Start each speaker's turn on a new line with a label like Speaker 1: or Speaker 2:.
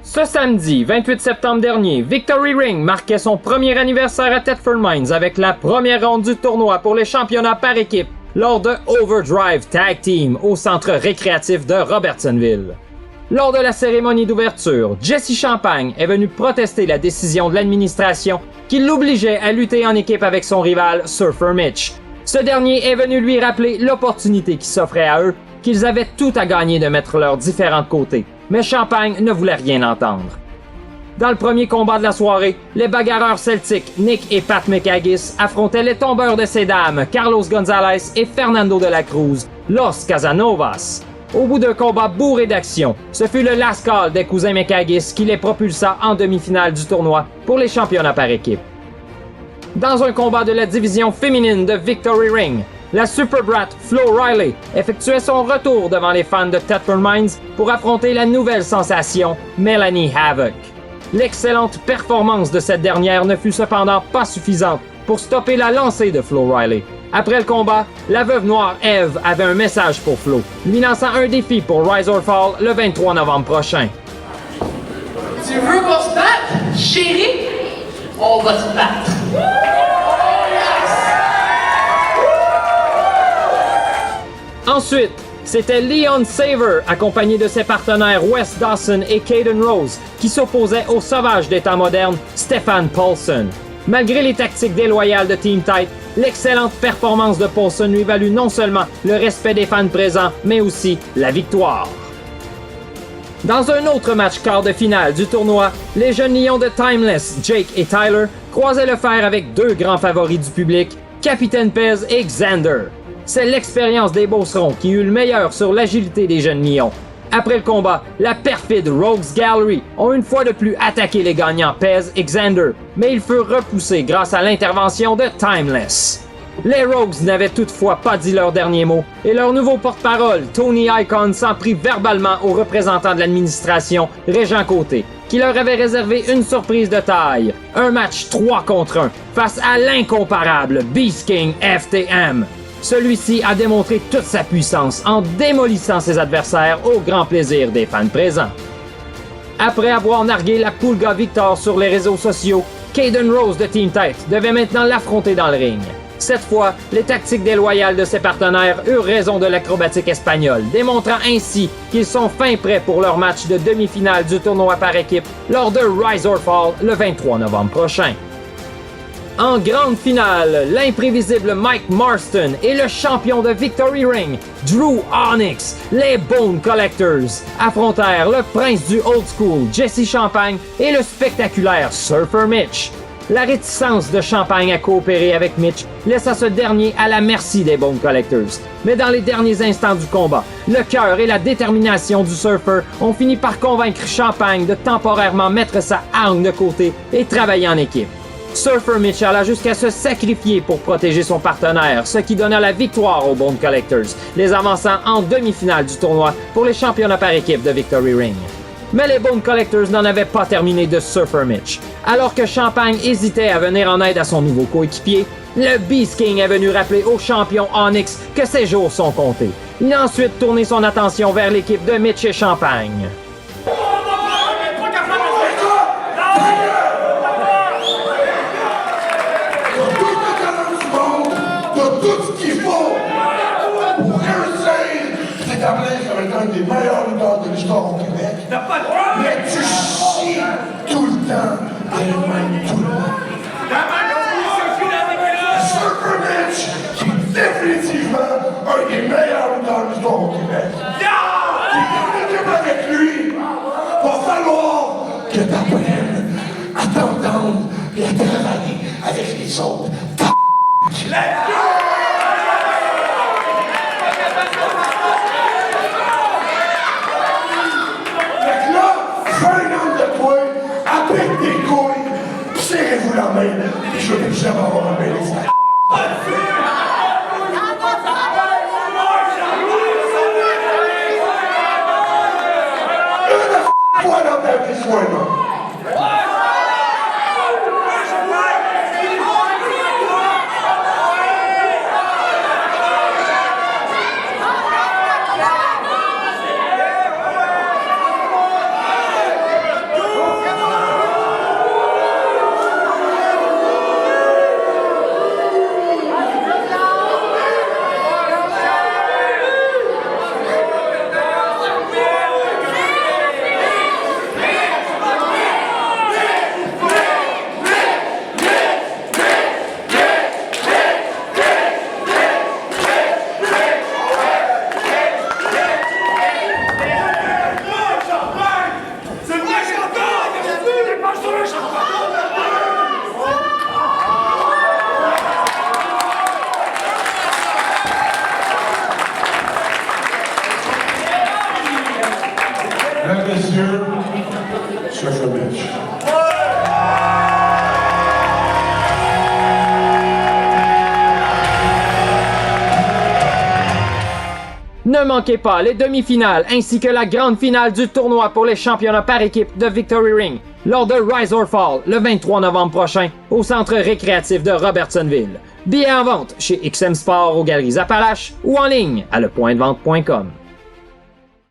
Speaker 1: Ce samedi, 28 septembre dernier, Victory Ring marquait son premier anniversaire à Thetford Mines avec la première ronde du tournoi pour les championnats par équipe lors de Overdrive Tag Team au centre récréatif de Robertsonville. Lors de la cérémonie d'ouverture, Jesse Champagne est venu protester la décision de l'administration qui l'obligeait à lutter en équipe avec son rival Surfer Mitch. Ce dernier est venu lui rappeler l'opportunité qui s'offrait à eux, qu'ils avaient tout à gagner de mettre leurs différents côtés. Mais Champagne ne voulait rien entendre. Dans le premier combat de la soirée, les bagarreurs celtiques Nick et Pat McHaggis affrontaient les tombeurs de ces dames Carlos Gonzalez et Fernando de la Cruz, Los Casanovas. Au bout d'un combat bourré d'action, ce fut le last call des cousins McHaggis qui les propulsa en demi-finale du tournoi pour les championnats par équipe. Dans un combat de la division féminine de Victory Ring, la Superbrat Flo Riley effectuait son retour devant les fans de Thetford Mines pour affronter la nouvelle sensation Melanie Havoc. L'excellente performance de cette dernière ne fut cependant pas suffisante pour stopper la lancée de Flo Riley. Après le combat, la veuve noire Eve avait un message pour Flo, lui lançant un défi pour Rise or Fall le 23 novembre prochain.
Speaker 2: Tu veux qu'on se batte, chérie? On va se battre.
Speaker 1: Ensuite, c'était Leon Saver, accompagné de ses partenaires Wes Dawson et Caden Rose, qui s'opposaient au sauvage des temps modernes Stefan Paulson. Malgré les tactiques déloyales de Team Tite, l'excellente performance de Paulson lui valut non seulement le respect des fans présents, mais aussi la victoire. Dans un autre match quart de finale du tournoi, les jeunes lions de Timeless, Jake et Tyler, croisaient le fer avec deux grands favoris du public, Capitaine Pez et Xander. C'est l'expérience des Beaucerons qui eut le meilleur sur l'agilité des jeunes lions. Après le combat, la perfide Rogues Gallery ont une fois de plus attaqué les gagnants Pez et Xander, mais ils furent repoussés grâce à l'intervention de Timeless. Les Rogues n'avaient toutefois pas dit leur dernier mot, et leur nouveau porte-parole, Tony Icon, s'en prit verbalement aux représentants de l'administration, Régent Côté, qui leur avait réservé une surprise de taille, un match 3 contre 1, face à l'incomparable Beast King FTM. Celui-ci a démontré toute sa puissance en démolissant ses adversaires au grand plaisir des fans présents. Après avoir nargué la Pulga Victor sur les réseaux sociaux, Caden Rose de Team Tite devait maintenant l'affronter dans le ring. Cette fois, les tactiques déloyales de ses partenaires eurent raison de l'acrobatique espagnole, démontrant ainsi qu'ils sont fin prêts pour leur match de demi-finale du tournoi par équipe lors de Rise or Fall le 23 novembre prochain. En grande finale, l'imprévisible Mike Marston et le champion de Victory Ring, Drew Onyx, les Bone Collectors, affrontèrent le prince du old school, Jesse Champagne, et le spectaculaire Surfer Mitch. La réticence de Champagne à coopérer avec Mitch laissa ce dernier à la merci des Bone Collectors. Mais dans les derniers instants du combat, le cœur et la détermination du Surfer ont fini par convaincre Champagne de temporairement mettre sa hargne de côté et travailler en équipe. Surfer Mitch alla jusqu'à se sacrifier pour protéger son partenaire, ce qui donna la victoire aux Bone Collectors, les avançant en demi-finale du tournoi pour les championnats par équipe de Victory Ring. Mais les Bone Collectors n'en avaient pas terminé de Surfer Mitch. Alors que Champagne hésitait à venir en aide à son nouveau coéquipier, le Beast King est venu rappeler au champion Onyx que ses jours sont comptés. Il a ensuite tourné son attention vers l'équipe de Mitch et Champagne.
Speaker 3: Un des meilleurs lutteurs de l'histoire au Québec. Mais tu chies tout le temps et même tout le monde. Surfer Mitch, qui est définitivement un des meilleurs lutteurs de l'histoire au Québec. Et quand avec lui, va falloir que t'apprennes à t'entendre et à travailler avec les autres. Let's go! Avec des couilles, serrez-vous la main, et je vais jamais avoir un bel exemple. Une fois dans ta vie, sois là. Mesdames, messieurs, Sefcovic.
Speaker 1: Ne manquez pas les demi-finales ainsi que la grande finale du tournoi pour les championnats par équipe de Victory Ring lors de Rise or Fall le 23 novembre prochain au centre récréatif de Robertsonville. Billets en vente chez XM Sport aux Galeries Appalaches ou en ligne à lepointdevente.com.